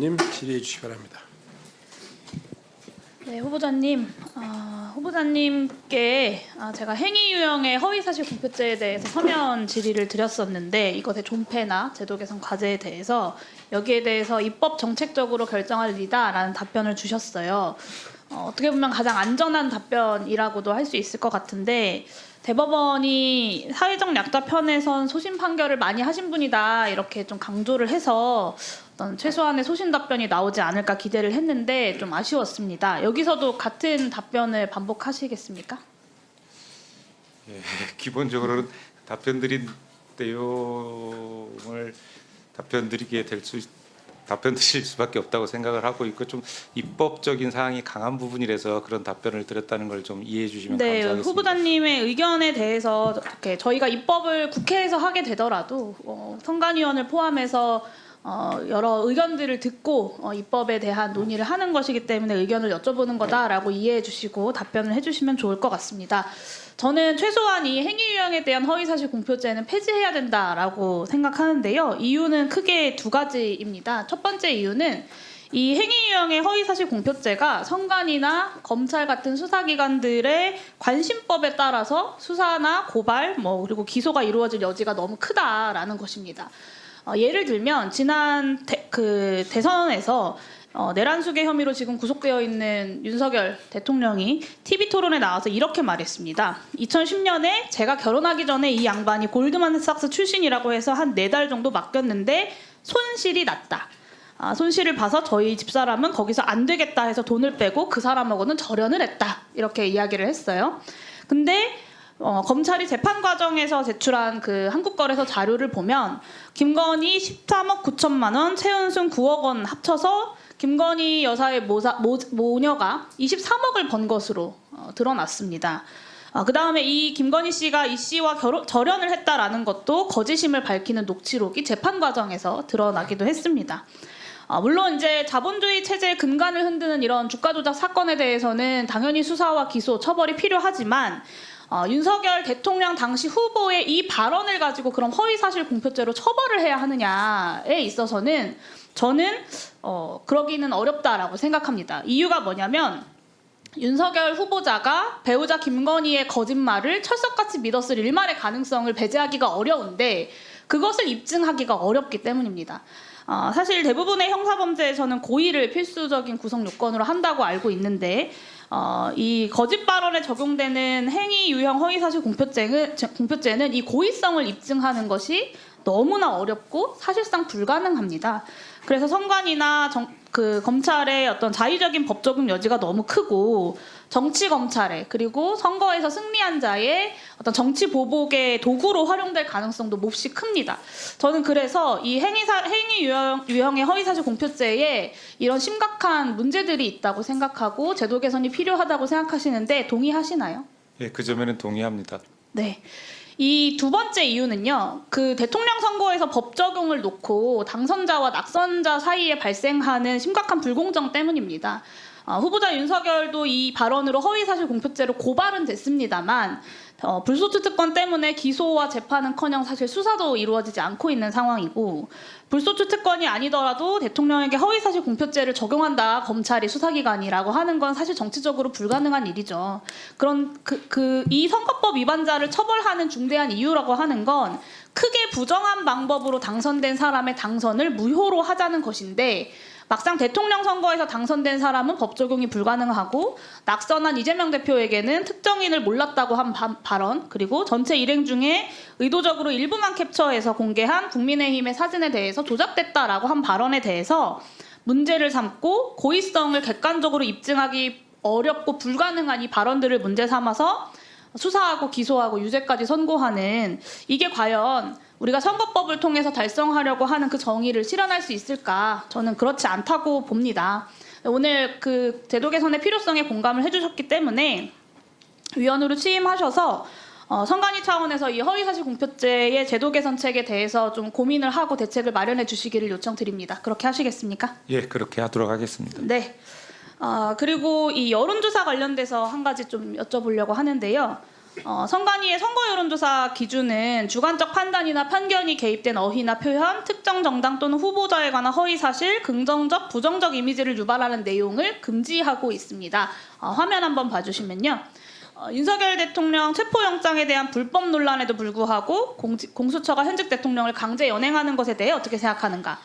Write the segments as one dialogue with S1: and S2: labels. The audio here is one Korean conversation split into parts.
S1: 의원님 질의해 주시기 바랍니다.
S2: 네, 후보자님, 후보자님께 제가 행위 유형의 허위사실 공표죄에 대해서 서면 질의를 드렸었는데 이것의 존폐나 제도 개선 과제에 대해서 여기에 대해서 입법 정책적으로 결정할 일이다라는 답변을 주셨어요. 어떻게 보면 가장 안전한 답변이라고도 할 수 있을 것 같은데 대법원이 사회적 약자 편에선 소신 판결을 많이 하신 분이다 이렇게 좀 강조를 해서 어떤 최소한의 소신 답변이 나오지 않을까 기대를 했는데 좀 아쉬웠습니다. 여기서도 같은 답변을 반복하시겠습니까?
S3: 예, 기본적으로는 답변드린 내용을 답변 드릴 수밖에 없다고 생각을 하고 있고 좀 입법적인 사항이 강한 부분이라서 그런 답변을 드렸다는 걸 좀 이해해 주시면
S2: 네,
S3: 감사하겠습니다.
S2: 후보자님의 의견에 대해서 이렇게 저희가 입법을 국회에서 하게 되더라도 선관위원을 포함해서 여러 의견들을 듣고 입법에 대한 논의를 하는 것이기 때문에 의견을 여쭤보는 거다라고 이해해 주시고 답변을 해주시면 좋을 것 같습니다. 저는 최소한 이 행위 유형에 대한 허위사실 공표죄는 폐지해야 된다라고 생각하는데요. 이유는 크게 두 가지입니다. 첫 번째 이유는 이 행위 유형의 허위사실 공표죄가 선관위나 검찰 같은 수사기관들의 관심법에 따라서 수사나 고발, 그리고 기소가 이루어질 여지가 너무 크다라는 것입니다. 예를 들면 지난 대선에서 내란 수괴 혐의로 지금 구속되어 있는 윤석열 대통령이 TV 토론에 나와서 이렇게 말했습니다. 2010년에 제가 결혼하기 전에 이 양반이 골드만삭스 출신이라고 해서 한 4달 정도 맡겼는데 손실이 났다. 손실을 봐서 저희 집사람은 거기서 안 되겠다 해서 돈을 빼고 그 사람하고는 절연을 했다. 이렇게 이야기를 했어요. 근데 검찰이 재판 과정에서 제출한 그 한국거래소 자료를 보면 김건희 13억 9천만 원, 최은순 9억 원 합쳐서 김건희 여사의 모녀가 23억을 번 것으로 드러났습니다. 그 다음에 이 김건희 씨가 이 씨와 절연을 했다라는 것도 거짓임을 밝히는 녹취록이 재판 과정에서 드러나기도 했습니다. 물론 이제 자본주의 체제의 근간을 흔드는 이런 주가 조작 사건에 대해서는 당연히 수사와 기소, 처벌이 필요하지만 윤석열 대통령 당시 후보의 이 발언을 가지고 그럼 허위사실 공표죄로 처벌을 해야 하느냐에 있어서는 저는 그러기는 어렵다라고 생각합니다. 이유가 뭐냐면 윤석열 후보자가 배우자 김건희의 거짓말을 철석같이 믿었을 일말의 가능성을 배제하기가 어려운데 그것을 입증하기가 어렵기 때문입니다. 사실 대부분의 형사범죄에서는 고의를 필수적인 구성 요건으로 한다고 알고 있는데 이 거짓 발언에 적용되는 행위 유형 허위사실 공표죄는 이 고의성을 입증하는 것이 너무나 어렵고 사실상 불가능합니다. 그래서 선관위나 검찰의 어떤 자의적인 법 적용 여지가 너무 크고 정치 검찰에 그리고 선거에서 승리한 자의 어떤 정치 보복의 도구로 활용될 가능성도 몹시 큽니다. 저는 그래서 이 행위 유형의 허위사실 공표죄에 이런 심각한 문제들이 있다고 생각하고 제도 개선이 필요하다고 생각하시는데 동의하시나요?
S3: 예, 그 점에는 동의합니다.
S2: 네. 이 두 번째 이유는요. 그 대통령 선거에서 법 적용을 놓고 당선자와 낙선자 사이에 발생하는 심각한 불공정 때문입니다. 후보자 윤석열도 이 발언으로 허위사실 공표죄로 고발은 됐습니다만 불소추 특권 때문에 기소와 재판은커녕 사실 수사도 이루어지지 않고 있는 상황이고 불소추 특권이 아니더라도 대통령에게 허위사실 공표죄를 적용한다 검찰이 수사기관이라고 하는 건 사실 정치적으로 불가능한 일이죠. 그런 이 선거법 위반자를 처벌하는 중대한 이유라고 하는 건 크게 부정한 방법으로 당선된 사람의 당선을 무효로 하자는 것인데 막상 대통령 선거에서 당선된 사람은 법 적용이 불가능하고 낙선한 이재명 대표에게는 특정인을 몰랐다고 한 발언 그리고 전체 일행 중에 의도적으로 일부만 캡처해서 공개한 국민의힘의 사진에 대해서 조작됐다라고 한 발언에 대해서 문제를 삼고 고의성을 객관적으로 입증하기 어렵고 불가능한 이 발언들을 문제 삼아서 수사하고 기소하고 유죄까지 선고하는 이게 과연 우리가 선거법을 통해서 달성하려고 하는 그 정의를 실현할 수 있을까? 저는 그렇지 않다고 봅니다. 오늘 그 제도 개선의 필요성에 공감을 해주셨기 때문에 위원으로 취임하셔서 선관위 차원에서 이 허위사실 공표죄의 제도 개선책에 대해서 좀 고민을 하고 대책을 마련해 주시기를 요청드립니다. 그렇게 하시겠습니까?
S3: 예, 그렇게 하도록 하겠습니다.
S2: 네. 그리고 이 여론조사 관련돼서 한 가지 좀 여쭤보려고 하는데요. 선관위의 선거 여론조사 기준은 주관적 판단이나 편견이 개입된 어휘나 표현, 특정 정당 또는 후보자에 관한 허위 사실, 긍정적, 부정적 이미지를 유발하는 내용을 금지하고 있습니다. 화면 한번 봐주시면요. 윤석열 대통령 체포영장에 대한 불법 논란에도 불구하고 공수처가 현직 대통령을 강제 연행하는 것에 대해 어떻게 생각하는가?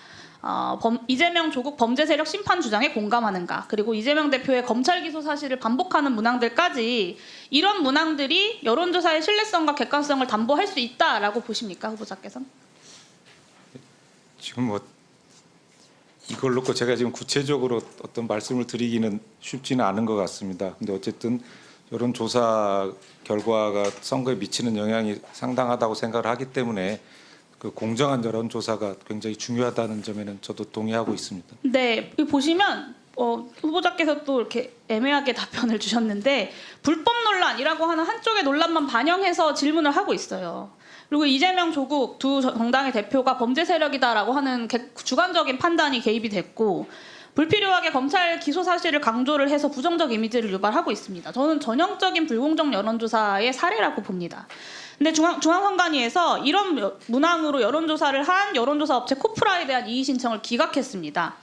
S2: 이재명 조국 범죄 세력 심판 주장에 공감하는가? 그리고 이재명 대표의 검찰 기소 사실을 반복하는 문항들까지 이런 문항들이 여론조사의 신뢰성과 객관성을 담보할 수 있다라고 보십니까, 후보자께서는?
S3: 지금 뭐 이걸 놓고 제가 지금 구체적으로 어떤 말씀을 드리기는 쉽지는 않은 것 같습니다. 근데 어쨌든 여론조사 결과가 선거에 미치는 영향이 상당하다고 생각을 하기 때문에 그 공정한 여론조사가 굉장히 중요하다는 점에는 저도 동의하고 있습니다.
S2: 네, 여기 보시면 후보자께서 또 이렇게 애매하게 답변을 주셨는데 불법 논란이라고 하는 한쪽의 논란만 반영해서 질문을 하고 있어요. 그리고 이재명, 조국 두 정당의 대표가 범죄 세력이다라고 하는 주관적인 판단이 개입이 됐고 불필요하게 검찰 기소 사실을 강조를 해서 부정적 이미지를 유발하고 있습니다. 저는 전형적인 불공정 여론조사의 사례라고 봅니다. 근데 중앙선관위에서 이런 문항으로 여론조사를 한 여론조사 업체 코프라에 대한 이의 신청을 기각했습니다.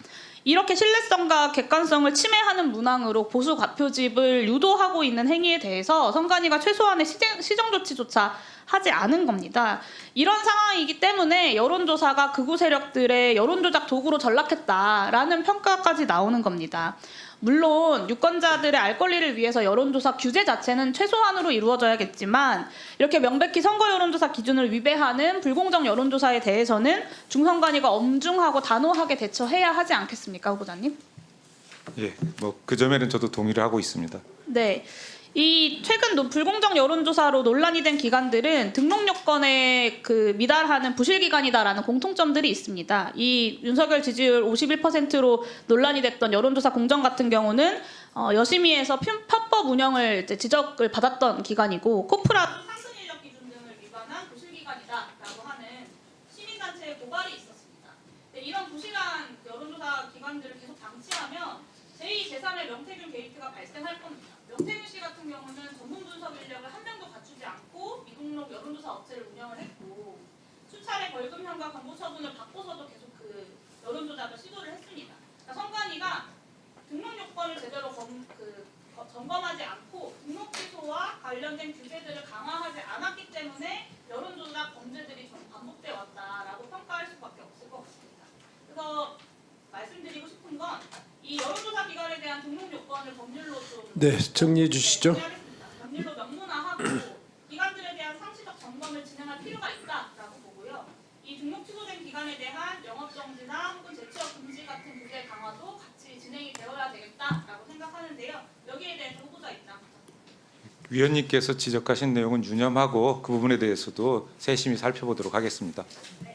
S2: 이렇게 신뢰성과 객관성을 침해하는 문항으로 보수 과표집을 유도하고 있는 행위에 대해서 선관위가 최소한의 시정 조치조차 하지 않은 겁니다. 이런 상황이기 때문에 여론조사가 극우 세력들의 여론조작 도구로 전락했다라는 평가까지 나오는 겁니다. 물론 유권자들의 알 권리를 위해서 여론조사 규제 자체는 최소한으로 이루어져야겠지만 이렇게 명백히 선거 여론조사 기준을 위배하는 불공정 여론조사에 대해서는 중선관위가 엄중하고 단호하게 대처해야 하지 않겠습니까, 후보자님?
S3: 예, 뭐 그 점에는 저도 동의를 하고 있습니다.
S2: 네. 이 최근 불공정 여론조사로 논란이 된 기관들은 등록 요건에 미달하는 부실 기관이다라는 공통점들이 있습니다. 이 윤석열 지지율 51%로 논란이 됐던 여론조사 공정 같은 경우는 여심위에서 편법 운영을 지적을 받았던 기관이고 코프라 상승 인력 기준 등을 위반한 부실 기관이다라고 하는 시민단체의 고발이 있었습니다. 이런 부실한 여론조사 기관들을 계속 방치하면 제2, 제3의 명태균 게이트가 발생할 겁니다. 명태균 씨 같은 경우는 전문 분석 인력을 한 명도 갖추지 않고 미등록 여론조사 업체를 운영을 했고 수차례 벌금형과 경고 처분을 받고서도 계속 여론조작을 시도를 했습니다. 그러니까 선관위가 등록 요건을 제대로 점검하지 않고 등록 취소와 관련된 규제들을 강화하지 않았기 때문에 여론조작 범죄들이 반복돼 왔다라고 평가할 수밖에 없을 것 같습니다. 그래서 말씀드리고 싶은 건 이 여론조사 기관에 대한 등록 요건을 법률로 좀
S1: 정리해 주시죠.
S2: 법률로 명문화하고 기관들에 대한 상시적 점검을 진행할 필요가 있다라고 보고요. 이 등록 취소된 기관에 대한 영업 정지나 혹은 재취업 금지 같은 규제 강화도 같이 진행이 되어야 되겠다라고 생각하는데요. 여기에 대해서 후보자 입장 부탁드립니다.
S3: 위원님께서 지적하신 내용은 유념하고 그 부분에 대해서도 세심히 살펴보도록 하겠습니다.
S2: 네.